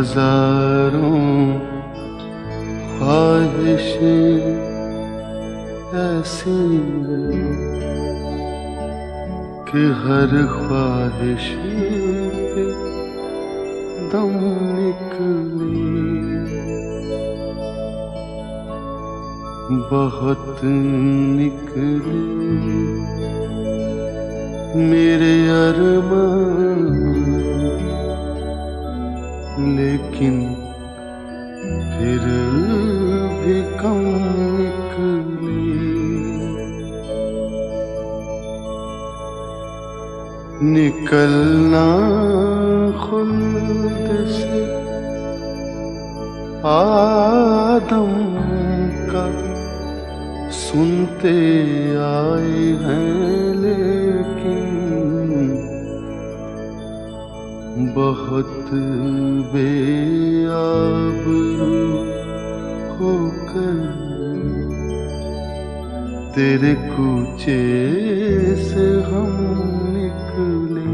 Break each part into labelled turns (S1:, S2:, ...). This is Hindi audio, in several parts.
S1: हजारों ख्वाहिशें ऐसी कि हर ख्वाहिश पे दम निकले, बहुत निकले मेरे अरमान, लेकिन फिर भी कम निकले। निकलना खुल्द से आदम का सुनते आए हैं, लेकिन बहुत बेआबरू होकर तेरे कूचे से हम निकले।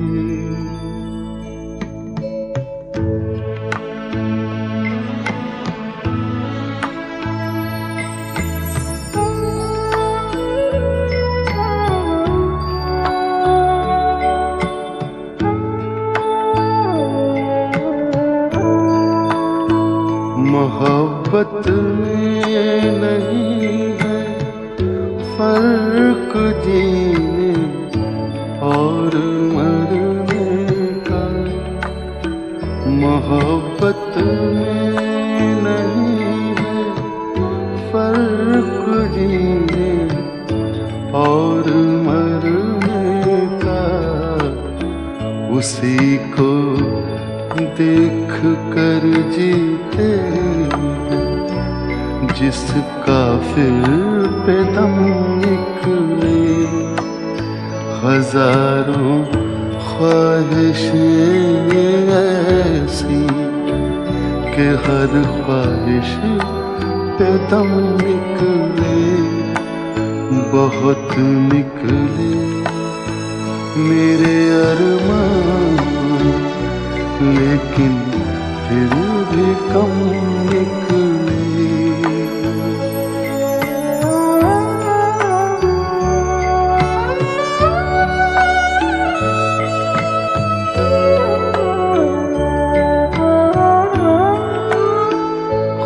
S1: मोहब्बत में नहीं है फर्क जीने और मरने का, मोहब्बत में नहीं है फर्क जीने और मरने का। उसी को देख कर जीते जिसका फिर पे दम निकले। हजारों ख्वाहिशें ऐसी कि हर ख्वाहिश पे दम निकले, बहुत निकले मेरे अरमान, लेकिन फिर भी कम निकले।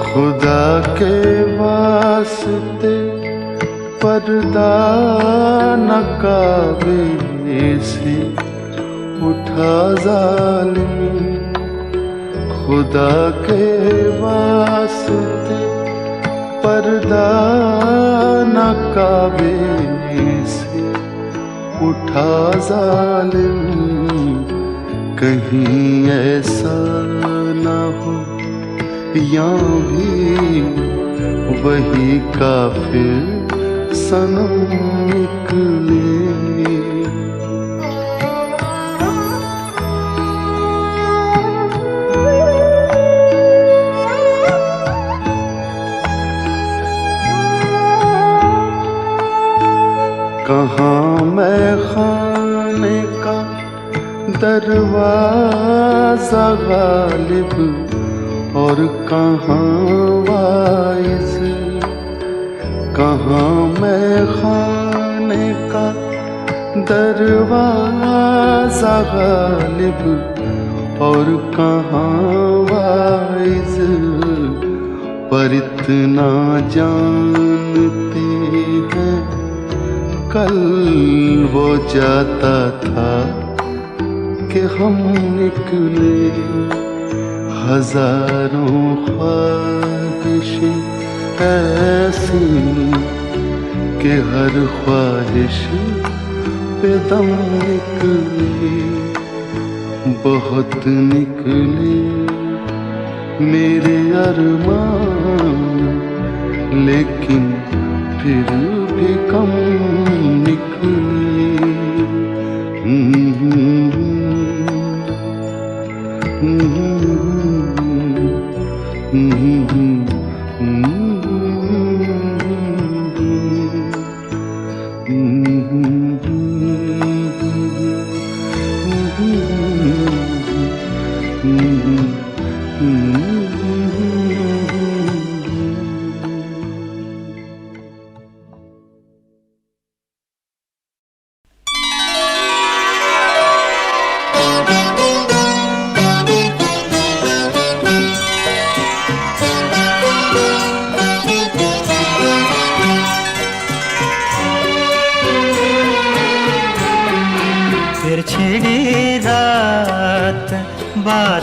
S1: खुदा के वास्ते पर्दा न काबे से उठा जालिम, खुदा के वास्ते पर्दा न काबे से उठा जालिम। कहीं ऐसा न हो या भी वही काफिर सनम निकले। कहाँ मैं खाने का दरवाजा गालिब और कहाँ वाइज़, कहाँ मैं खाने का दरवाजा गालिब और कहाँ वाइज़। पर इतना जानते हैं कल वो जाता था कि हम निकले। हजारों ख्वाहिशें ऐसी कि हर ख्वाहिश पे दम निकले, बहुत निकले मेरे अरमान, लेकिन फिर भी कम निकले। Mm-hmm.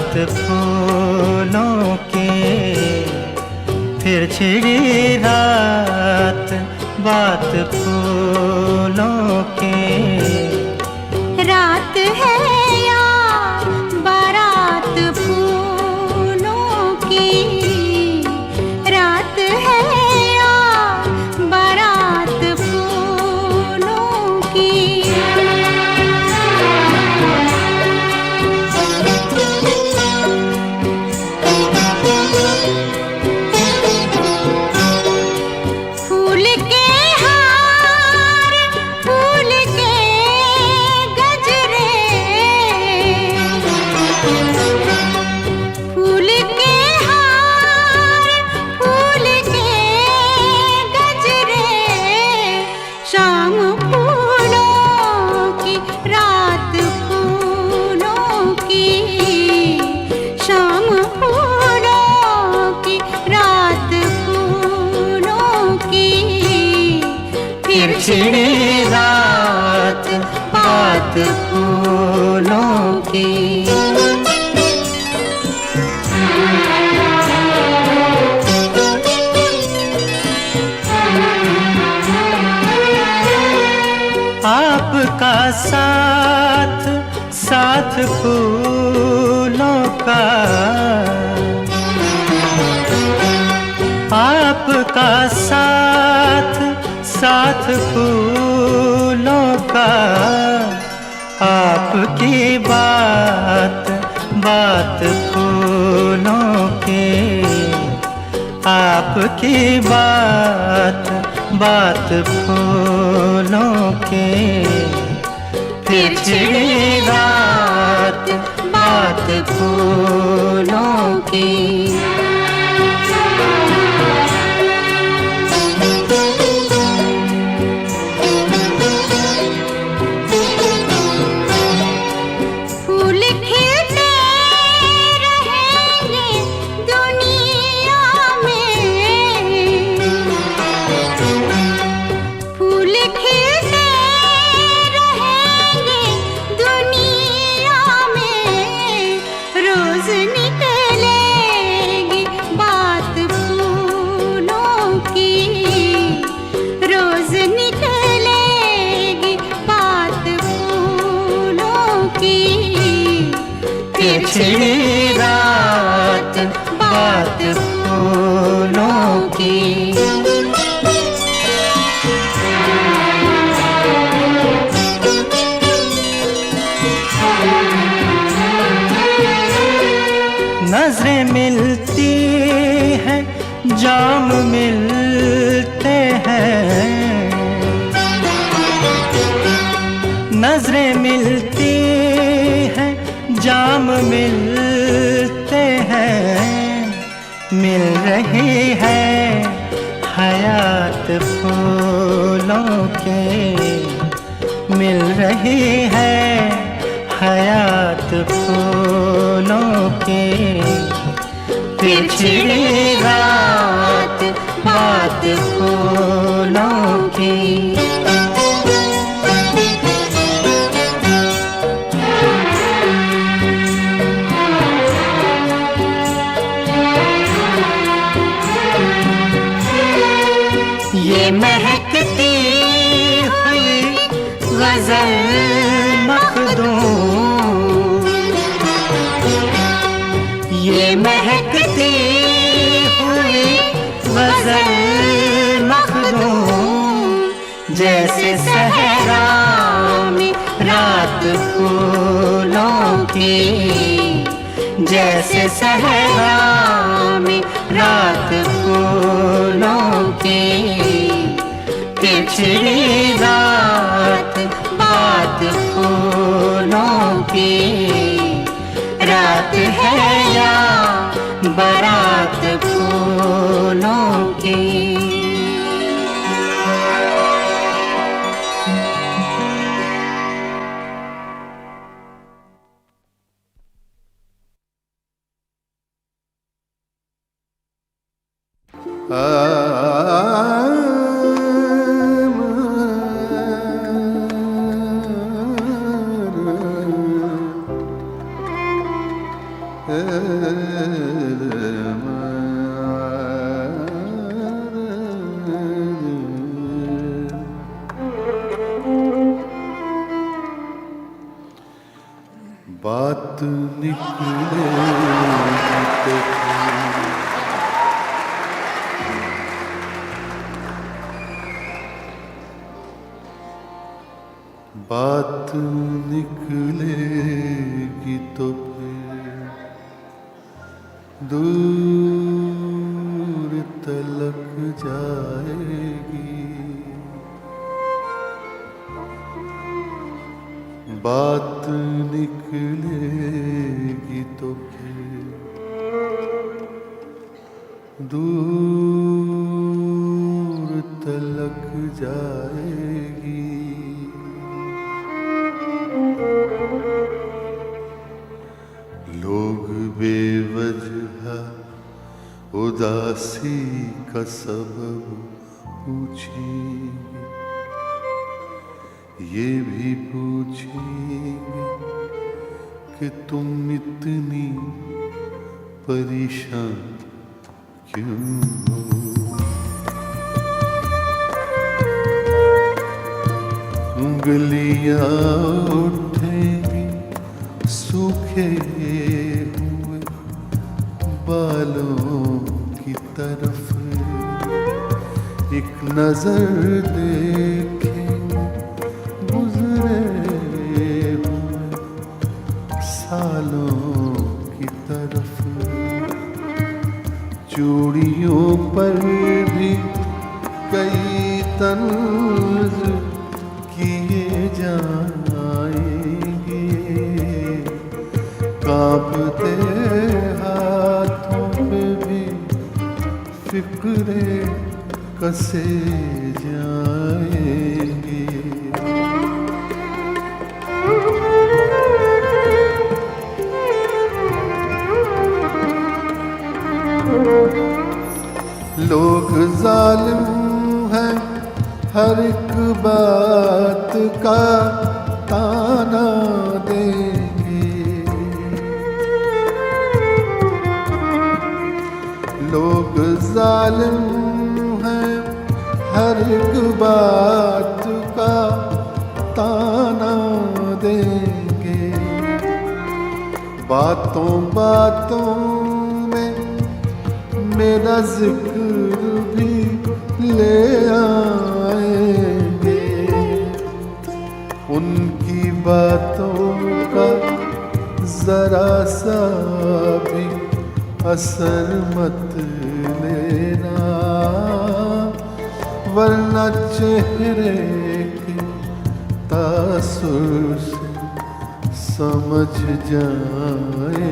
S2: बात फूलों की, फिर छिड़ी रात बात फूलों की।
S3: रात है या बारात फूलों की, रात है या बारात फूलों की। फूल के हार, फूल के गजरे, फूल के हार, फूल के गजरे, शाम फूलों की रात फूलों की, शाम फूलों की रात फूलों की।
S2: फिर छिड़ी रात बात फूलों की। आपका साथ साथ फूलों का, आपका साथ साथ फूलों का, आपकी बात बात फूलों की, आपकी बात बात फूलों की। फिर छिड़ी रात बात फूलों की।
S3: फूल खिलते रहेंगे दुनिया में, फूल खिलते रहेंगे दुनिया में। रोज निकलेगी बात फूलों की, रोज निकलेगी बात फूलों की।
S2: फिर छिड़ी रात बात फूलों की। नजरें मिलती हैं, जाम मिलते हैं, नजरें मिलती हैं, जाम मिलते हैं। मिल रही है हयात फूलों के, मिल रही है हयात फूलों के। फिर छिड़ी रात बात फूलों की। ये महकती हुई गजल मखदूम, ये महकती हुई गजल मखदूम। जैसे सहरा में रात फूलों की, जैसे सहरा में रात फूलों की। फिर छिड़ी रात बात फूलों की। रात है या बारात फूलों की।
S1: बात निकलेगी तो फिर दूर तलक जाएगी। बात निकलेगी तो फिर दूर तलक जाएगी। लोग बेवजह उदासी का सबब पूछेंगे, ये भी पूछेंगे कि तुम इतनी परेशान क्यों हो। उंगलियां उठेंगी सूखे हुए बालों की तरफ, एक नजर देखेंगे गुजरे हुए सालों की तरफ। चूड़ियों पर भी कई तंज किए जाएंगे, कांपते हाथों पे भी फिक्रे कसे जाएंगे। लोग जालिम हैं, हर एक बात का ताना देंगे। लोग जालिम हैं, हर एक बात का ताना देंगे। बातों बातों में मेरा जिक्र भी ले आएंगे। उनकी बातों का जरा सा भी असर मत लेना, वरना चेहरे के तासुर से समझ जाएंगे।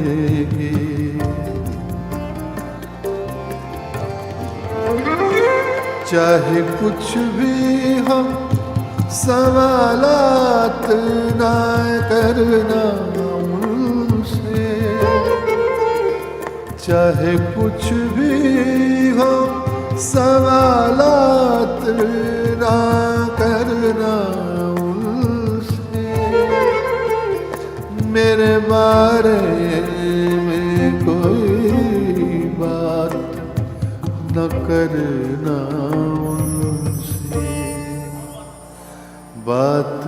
S1: चाहे कुछ भी हो सवालात ना करना उनसे, चाहे कुछ भी हो सवालात ना करना उनसे। मेरे बारे में कोई बात न करना उनसे। बात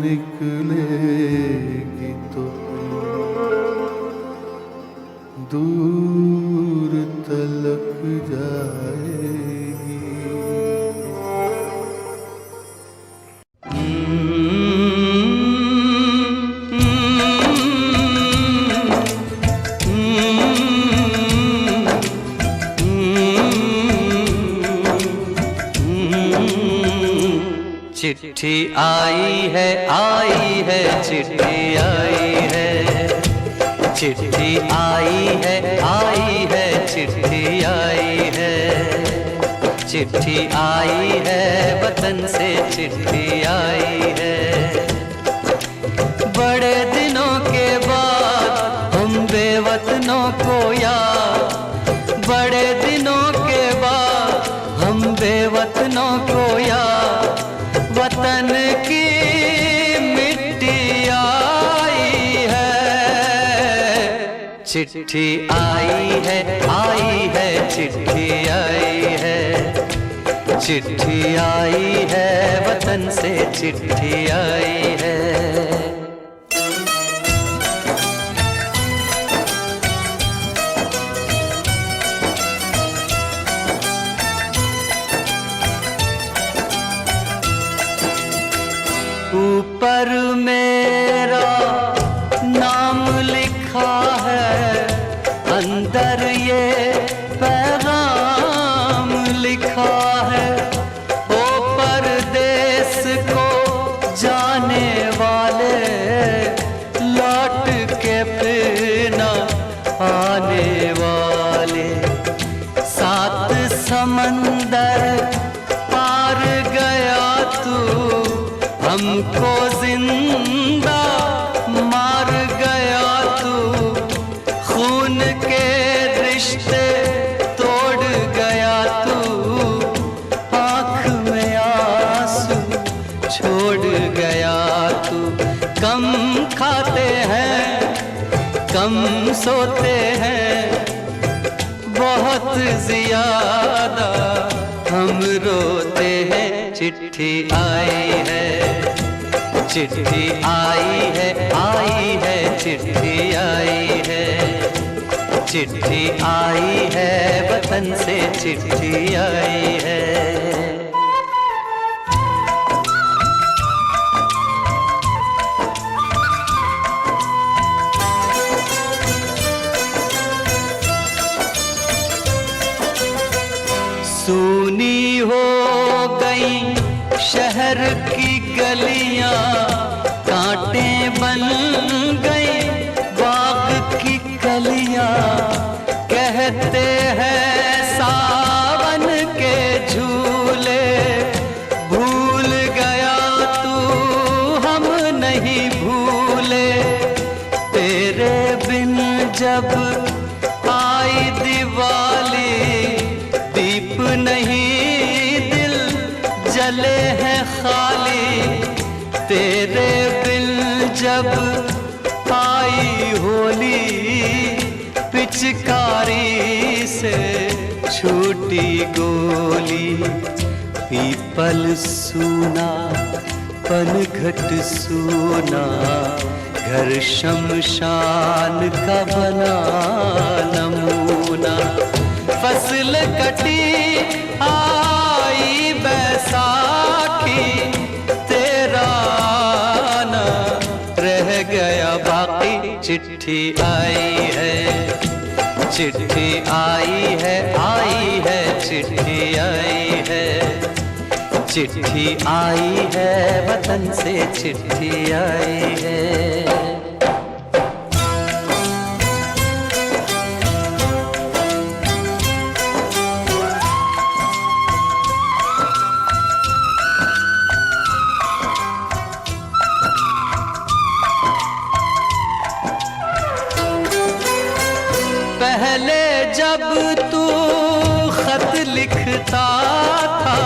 S1: निकलेगी तो दूर तलक जाएगी।
S2: चिट्ठी आई है चिट्ठी आई है, चिट्ठी आई है चिट्ठी आई है। चिट्ठी आई है वतन से चिट्ठी आई है। बड़े दिनों के बाद हम बेवतनों को याद, बड़े दिनों के बाद हम बेवतनों को याद। वतन की मिट्टी आई है। चिट्ठी आई है चिट्ठी आई है। चिट्ठी आई है वतन से चिट्ठी आई है। ऊपर मेरा नाम लिखा है, अंदर ये पैगाम लिखा है। ओ परदेस को जाने वाले, लौट के फिर न आने वाले। सात समंदर पार गया तू, हमको जिंदा मार गया तू। खून के रिश्ते तोड़ गया तू, आँख में आंसू छोड़ गया तू। कम खाते हैं, कम सोते हैं, बहुत ज्यादा हम रोते हैं। चिट्ठी आई है, चिट्ठी आई है, आई है, चिट्ठी आई है। चिट्ठी आई है, वतन से चिट्ठी आई है। सूनी हो गई शहर की गलियां, कांटे बन गई बाग की कलियां। कहते हैं सावन के झूले, भूल गया तू हम नहीं भूले। तेरे बिन जब आई दिवाली, दीप नहीं दिल जले हैं खाली। तेरे बिन जब आई होली, पिचकारी से छूटी गोली। पीपल सूना पनघट सूना, घर शमशान का बना नमूना। फसल कटी आई बैसाखी, तेरा आना रह गया बाकी। चिट्ठी आई है, चिट्ठी आई है, आई है, चिट्ठी आई है। चिट्ठी आई है, वतन से चिट्ठी आई है। पहले जब तू खत लिखता था,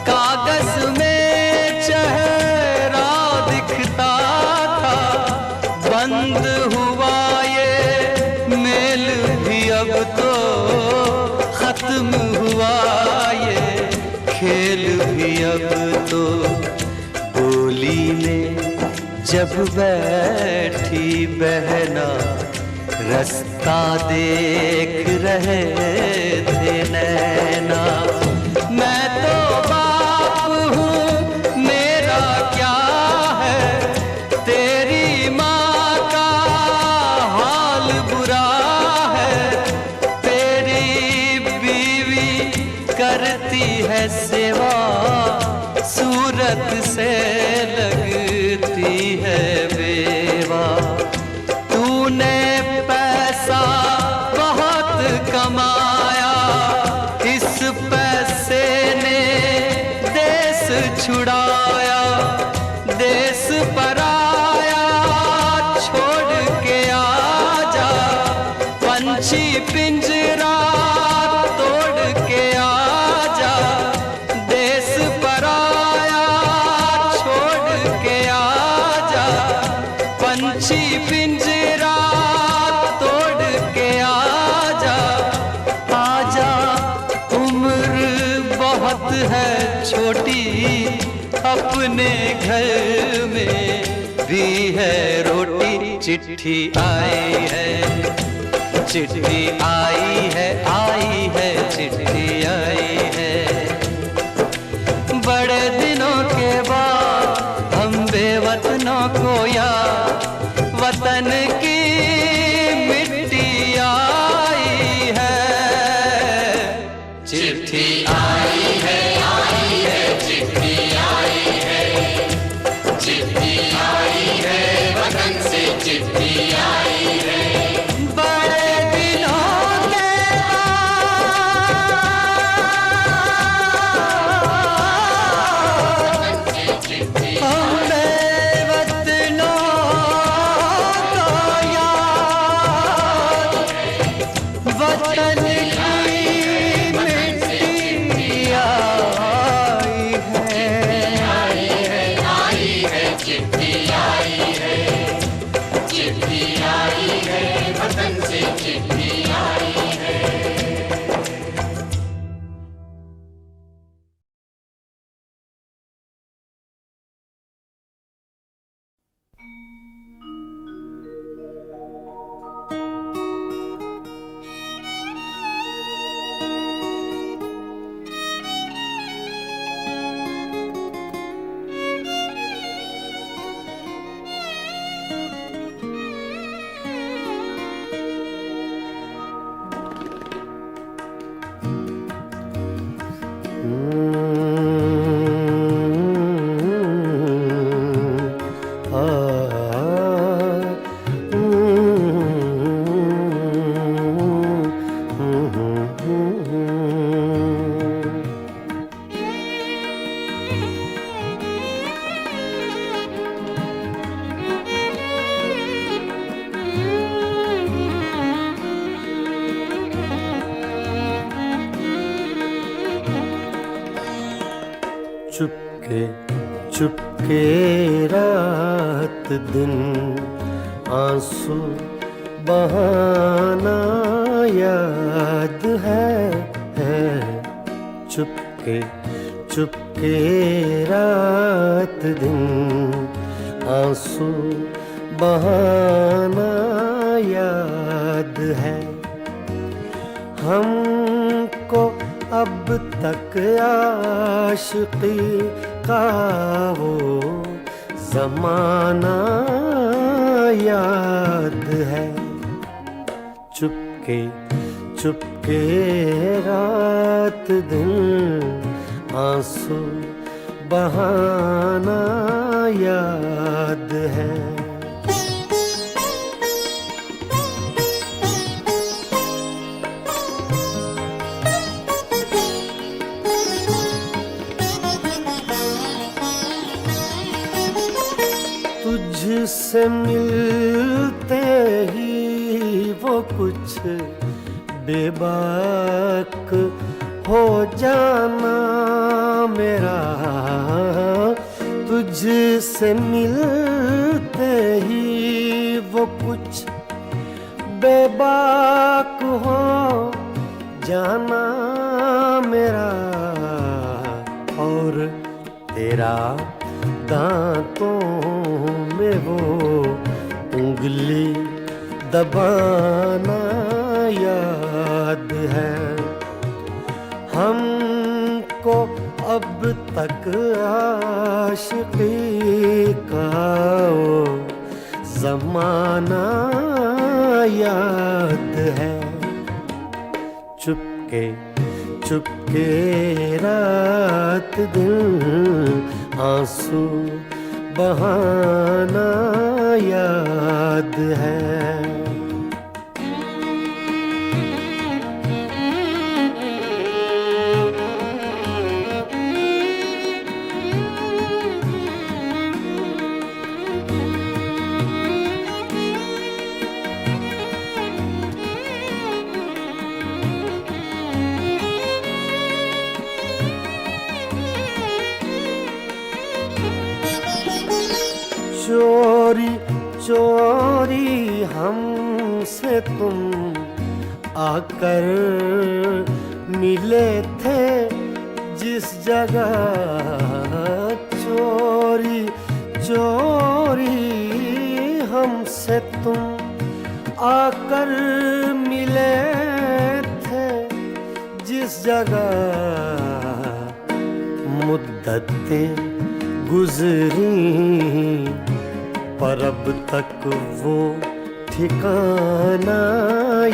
S2: कागज में चेहरा दिखता था। बंद हुआ ये मेल भी अब तो, खत्म हुआ ये खेल भी अब तो। बोली में जब बैठी बहना, रास्ता देख रहे थे नैना। मैं तो बाप हूँ, मेरा क्या है, तेरी माँ का हाल बुरा है। तेरी बीवी करती है सेवा, सूरत से लगती है बेवा। तूने पैसा बहुत कमाया, इस पैसे ने देश छुड़ाया। देश पराया छोड़ के आजा, पंछी पिंजरा तोड़ के आजा। देश पराया छोड़ के आजा, पंछी पिंजरा तोड़ के आजा। आजा उम्र बहुत है छोटी, अपने घर में भी है रोटी। चिट्ठी आई है, चिट्ठी आई है, आई है, चिट्ठी आई है। बड़े दिनों के बाद हम वतनों को याद, वतन की मिट्टी आई है। चिट्ठी आई है, चिट्ठी आई है, चिट्ठी आई है, वतन से चिट्ठी आई है। बड़े दिनों के
S1: चुपके चुपके रात दिन आंसू बहाना याद है। चुपके चुपके रात दिन आंसू बहाना याद है। हमको अब तक आशिकी का वो ज़माना याद है। चुपके चुपके रात दिन आंसू बहाना याद है। तुझसे मिलते ही वो कुछ बेबाक हो जाना मेरा। तुझसे मिलते ही वो कुछ बेबाक हो जाना मेरा। और तेरा दांतों में वो उंगली दबाना याद है। हमको अब तक आशिकी का वो ज़माना याद है। चुपके चुपके रात दिन आंसू बहाना याद है। चोरी चोरी हमसे तुम आकर मिले थे जिस जगह। चोरी चोरी हमसे तुम आकर मिले थे जिस जगह। मुद्दतें गुजरी, पर अब तक वो ठिकाना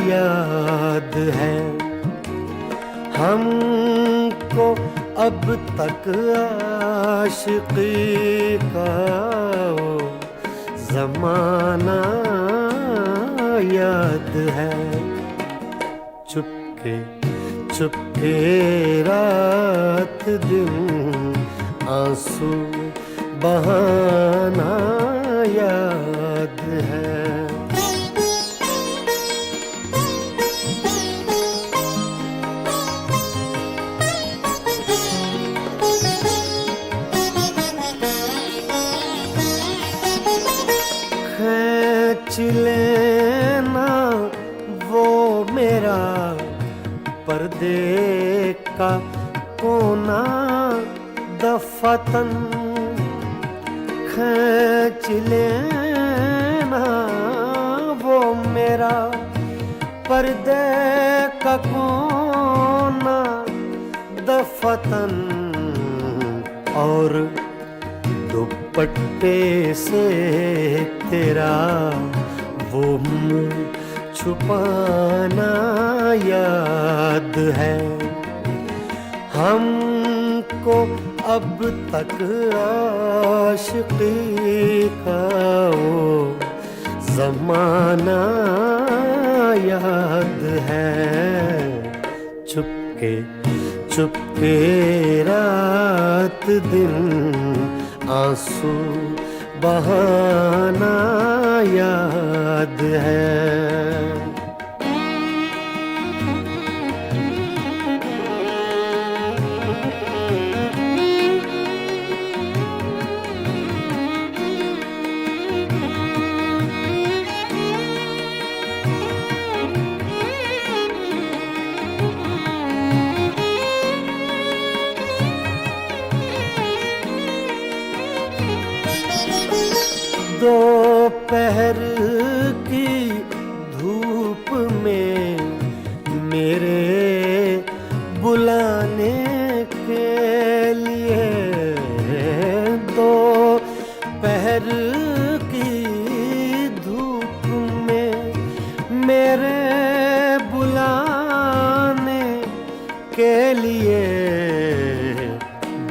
S1: याद है। हमको अब तक आशिकी का वो ज़माना याद है। चुपके चुपके रात दिन आंसू बहाना याद है। खींच लेना वो मेरा पर्दे का कोना दफतन, खींच लेना वो मेरा पर्दे का कोना दफतन, और दुपट्टे से तेरा वो मुंह छुपाना याद है। हमको अब तक आशिकी का वो ज़माना याद है। चुपके चुपके रात दिन आंसू बहाना याद है। दोपहर की धूप में मेरे बुलाने के लिए, दोपहर की धूप में मेरे बुलाने के लिए,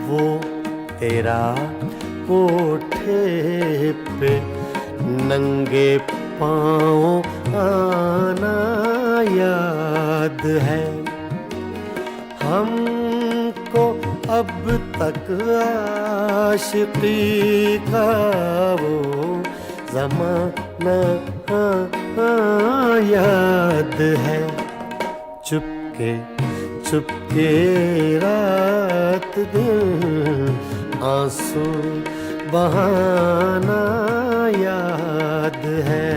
S1: वो तेरा कोठे पे नंगे पाँव आना याद है। हमको अब तक आशिकी का वो ज़माना याद है। चुपके चुपके रात दिन आंसू बहाना याद है।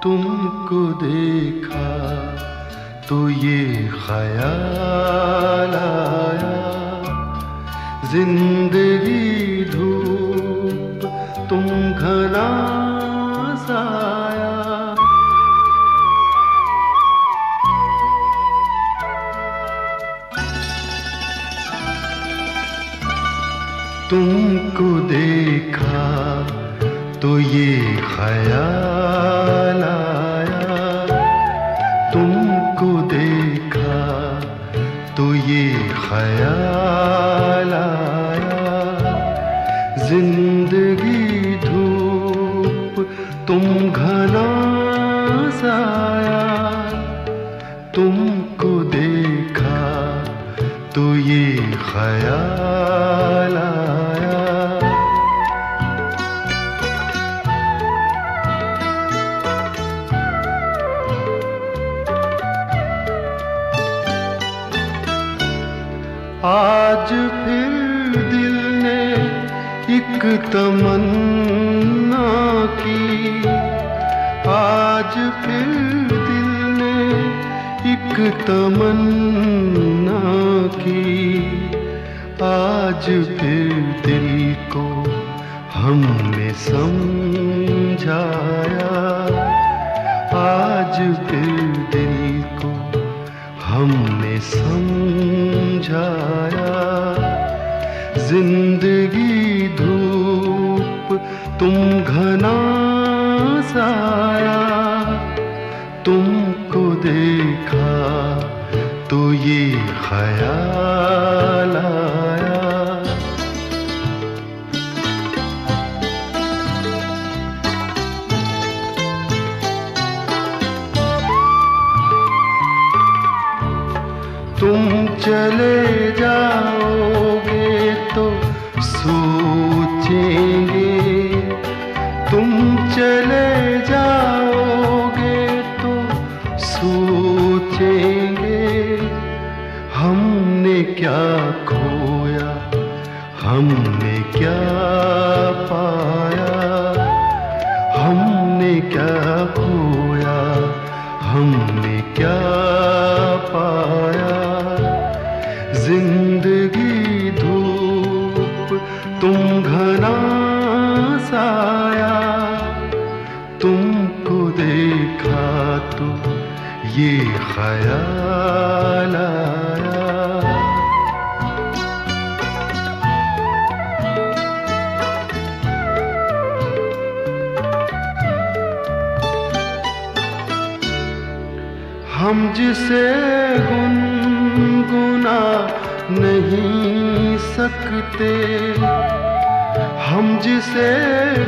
S4: तुमको देखा तो ये ख्याल आया, जिंदगी धूप तुम घना साया। तुमको देखा तो ये ख्याल आया, तुमको जिंदगी धूप तुम घना साया, तुमको देखा तो ये ख्याल आया। आज फिर दिल ने एक तमन्ना की, आज फिर दिल ने एक तमन्ना की, आज फिर दिल को हमने समझाया, आज फिर दिल को हमने समझाया। जिंदगी धूप तुम घना साया, तुमको देखा तो ये ख्याल आया। तुम चले जाओगे तो सोचेंगे, तुम चले जाओगे तो सोचेंगे, हमने क्या खोया हमने क्या पाया, हमने क्या खोया हमने क्या पाया। जिंदगी धूप तुम घना साया, तुमको देखा तो ये ख्याल आया। हम जिसे गुनगुना नहीं सकते, हम जिसे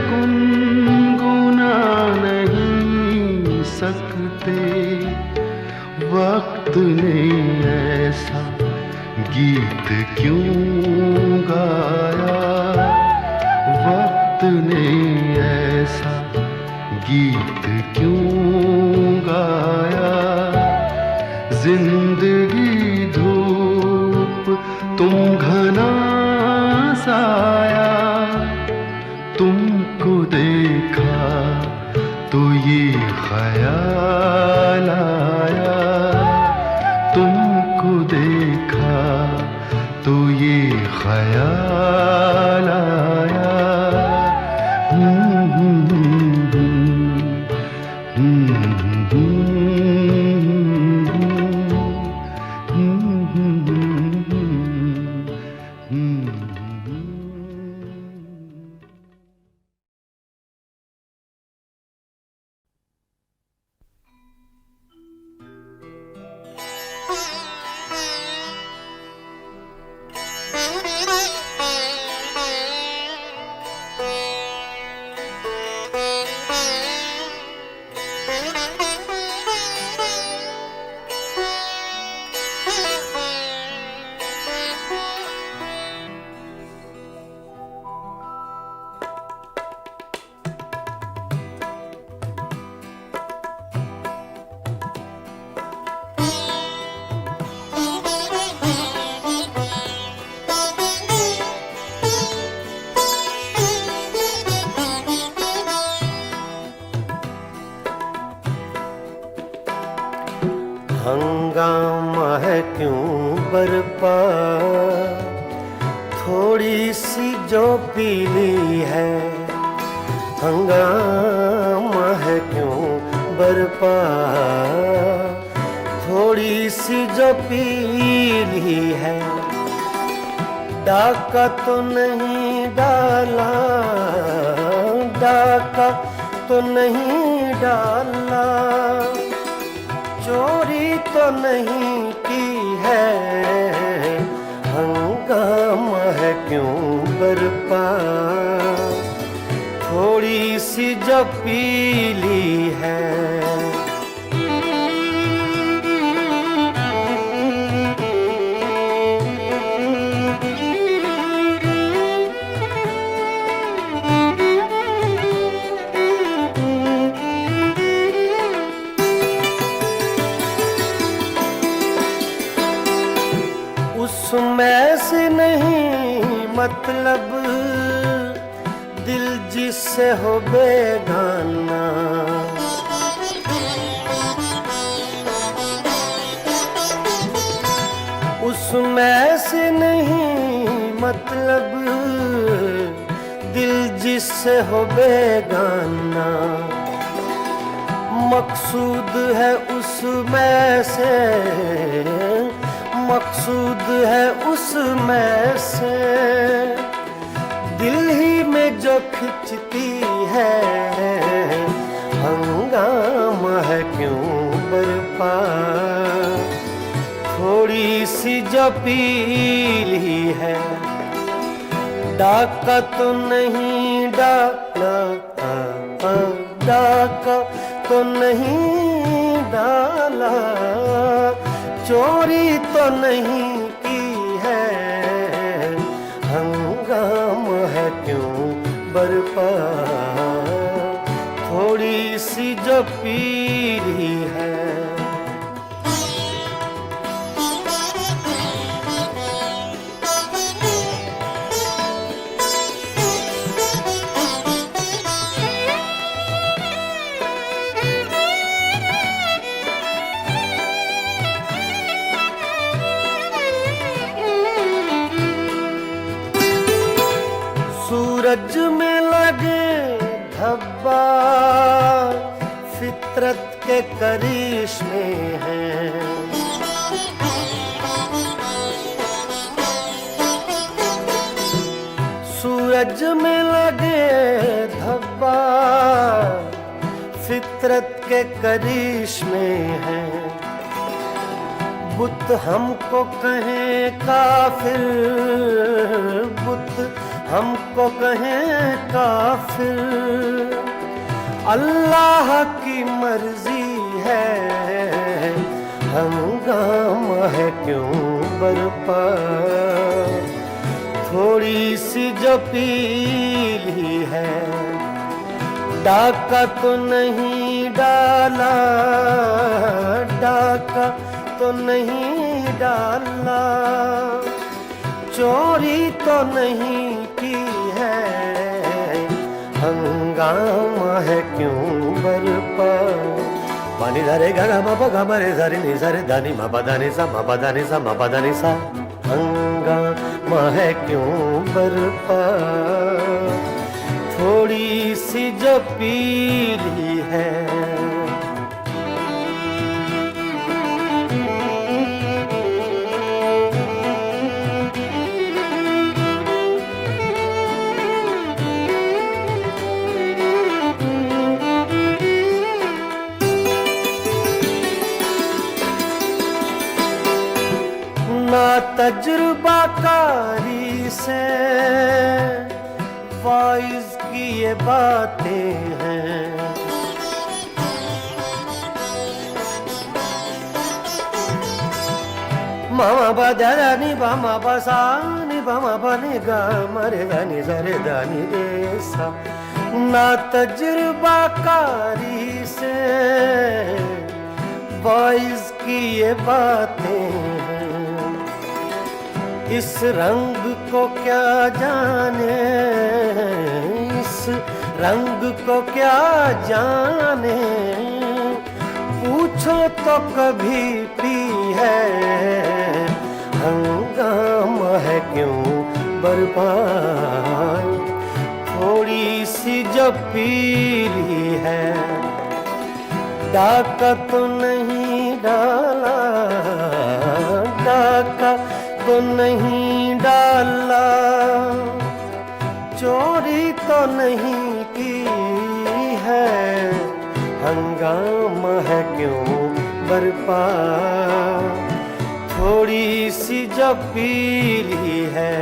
S4: गुनगुना नहीं सकते, वक्त ने ऐसा गीत क्यों गाया, वक्त ने ऐसा गीत क्यों गाया। जिंदगी धूप तुम घना साया, तुमको देखा तो ये ख्याल आया, तुमको देखा तो ये ख्याल आया।
S5: हंगामा है क्यों बरपा, थोड़ी सी जो पीली है। हंगामा है क्यों बरपा, थोड़ी सी जो पीली है। डाका तो नहीं डाला, डाका तो नहीं डाला, चोरी तो नहीं की है। हंगामा है क्यों बरपा। सी जो पीली है। उसमें से नहीं मतलब दिल जिससे हो बेगाना, उसमें से नहीं मतलब दिल जिससे हो बेगाना। मकसूद है उसमें से, मकसूद है उसमें से दिल ही में जो खिंचती है। हंगामा है क्यों बरपा, थोड़ी सी जो पीली है। डाका तो नहीं डाला, डाका तो नहीं डाला, चोरी तो नहीं की है। हंगामा है क्यों बरपा, थोड़ी सी जो पीली है। सूरज में लगे धब्बा फितरत के करिश्मे हैं। सूरज में लगे धब्बा फितरत के करिश्मे हैं। बुत हमको कहें काफिर, बुत हमको कहें काफिर, अल्लाह की मर्जी है। हंगामा है क्यों बरपा, थोड़ी सी जो पीली है। डाका तो नहीं डाला, डाका तो नहीं डाला, चोरी तो नहीं की है। हंगामा है क्यों बरपा। पानी धरे गा मा पा गा मा रे सा रे नि सा रे धा नि मा पा धा नि सा मा पा धा नि सा मा पा धा नि सा। हंगामा है क्यों बरपा, थोड़ी सी जो पीली है। ना तजुर्बाकारी से वाइज की ये बातें हैं। मामा बा दा नि बा मा बा सा नि बा मा बा नि गा मा रे गा नि सा रे दा नि रे सा। ना तजुर्बाकारी से वाइज की ये बातें हैं। इस रंग को क्या जाने, इस रंग को क्या जाने, पूछो तो कभी पी है। हंगामा है क्यों बरपा, थोड़ी सी जो पीली है। डाका तो नहीं डाला, डाका तो नहीं डाला, चोरी तो नहीं की है। हंगामा है क्यों बरपा, थोड़ी सी जो पीली है।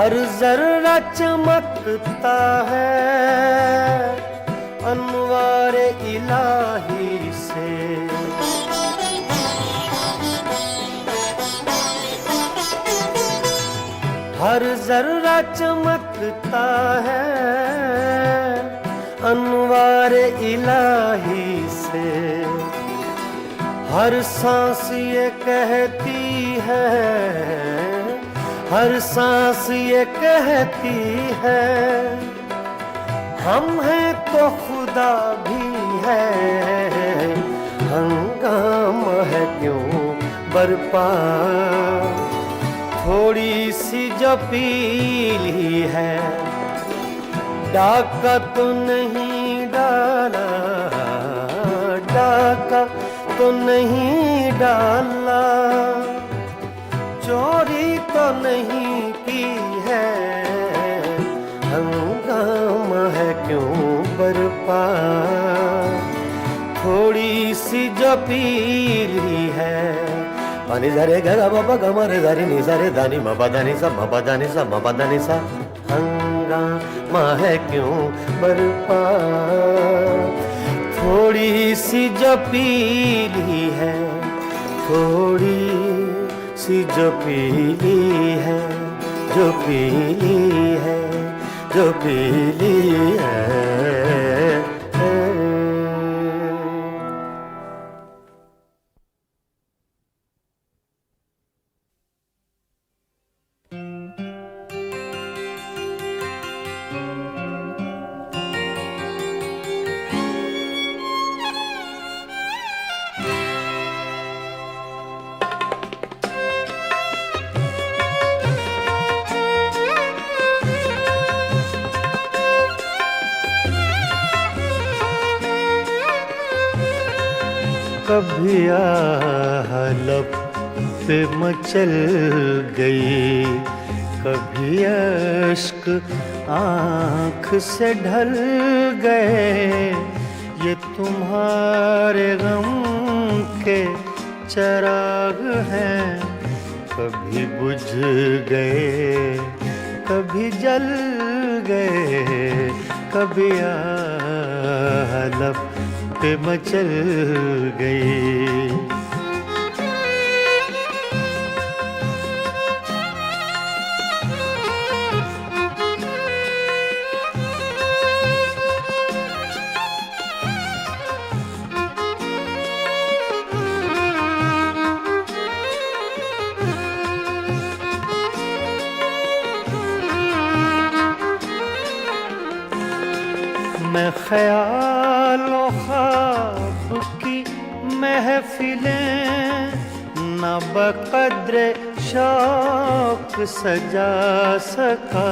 S5: हर जर्रा चमकता है अनवार इलाही से। हर जर्रा चमकता है अनवार इलाही से। हर सांस ये कहती है, हर सांस ये कहती है, हम हैं तो खुदा भी है। हंगामा है क्यों बरपा, थोड़ी सी जो पीली है। डाका तो नहीं डाला, डाका तो नहीं डाला, चोरी तो नहीं की है। हंगामा है क्यों बरपा, थोड़ी सी जो पीली है। पानी झरे गा बाबा गमरे धरी नि सरे दानी मबा दानी सा मबा दानी सा मबा दानी सा। हंगामा है क्यों बरपा, थोड़ी सी जो पीली है, थोड़ी सी जो पीली है, जो पीली है, जो पीली है। कभी आहलब पे मचल गई, कभी अश्क आँख से ढल गए। ये तुम्हारे गम के चराग हैं, कभी बुझ गए कभी जल गए। कभी आहलब पे मचल गई। मैं ख्यालों ख्वाब की महफिलें न बक़द्र शौक सजा सका।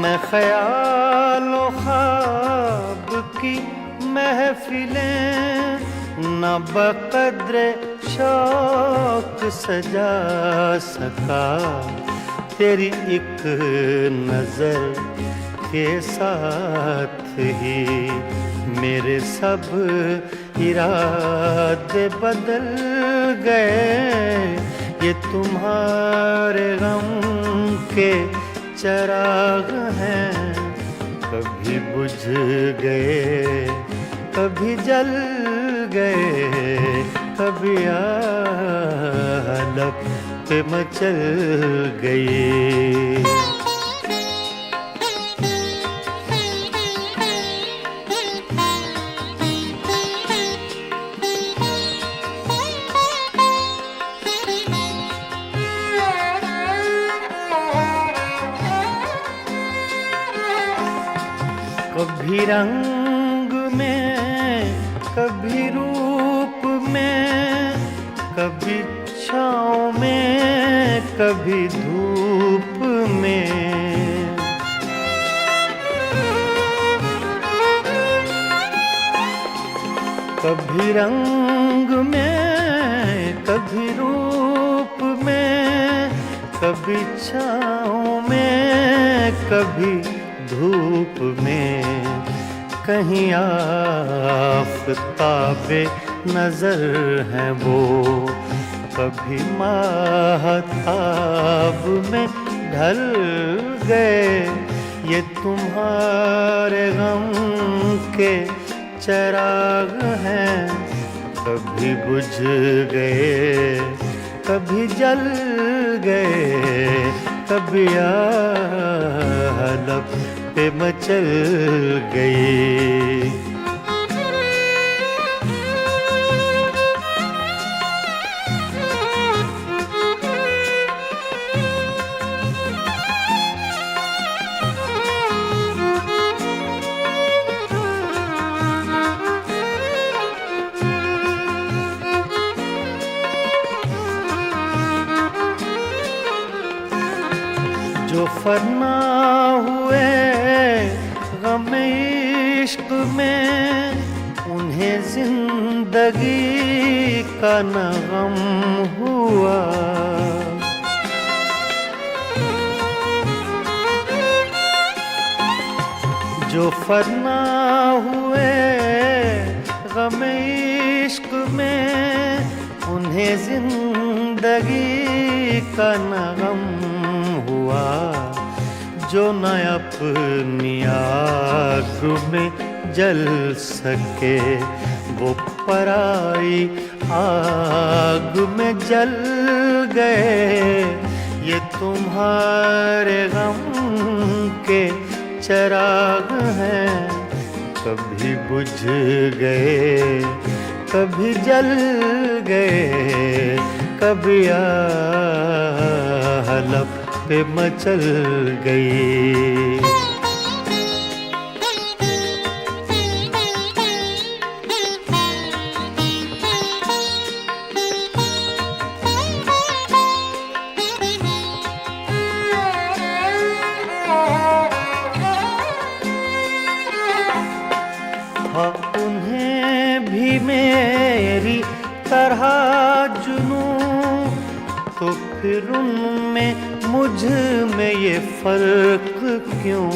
S5: मैं ख्यालों ख्वाब की महफिलें न बक़द्र शौक सजा सका। तेरी एक नजर के साथ ही मेरे सब इरादे बदल गए। ये तुम्हारे गम के चराग हैं, कभी बुझ गए कभी जल गए। कभी आहलब पे मचल गई। कभी रंग में कभी रूप में, कभी छाँव में कभी धूप में। कभी रंग में कभी रूप में, कभी छाँव में कभी धूप में। कहीं आफ़ताबे
S4: नजर हैं वो, कभी माहताब में ढल गए। ये तुम्हारे गम के चिराग हैं, कभी बुझ गए कभी जल गए, कभी आलम पे मचल गए। जो फना हुए गम इश्क में, उन्हें जिंदगी का न गम हुआ। जो फना हुए गम इश्क में, उन्हें जिंदगी का न गम हुआ। जो न अपनी आग में जल सके, वो पराई आग में जल गए। ये तुम्हारे गम के चिराग हैं, कभी बुझ गए कभी जल गए, कभी आलम पे मचल गई। हाँ, उन्हें भी मेरी तरह जुनूं, तो फिर उनमें मुझ में ये फर्क क्यों?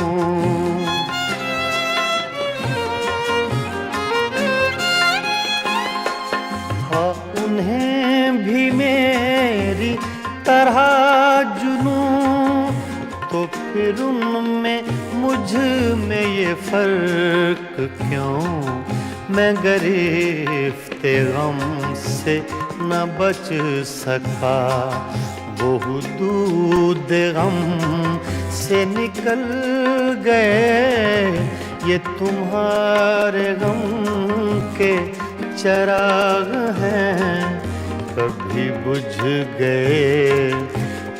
S4: हाँ, उन्हें भी मेरी तरह जुनूं, तो फिर उनमें मुझ में ये फर्क क्यों? मैं गिरफ्ते गम से न बच सका, वो दूध गम से निकल गए। ये तुम्हारे गम के चिराग हैं, कभी बुझ गए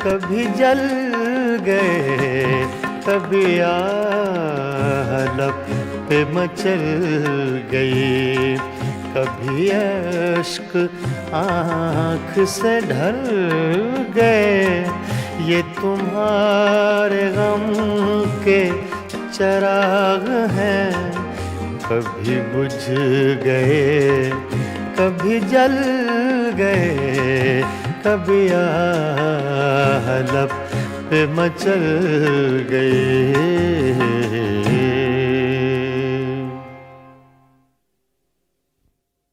S4: कभी जल गए, कभी आलम पे मचल गई, कभी अश्क आँख से ढल गए। ये तुम्हारे गम के चिराग हैं, कभी बुझ गए कभी जल गए, कभी आलम पे मचल गए।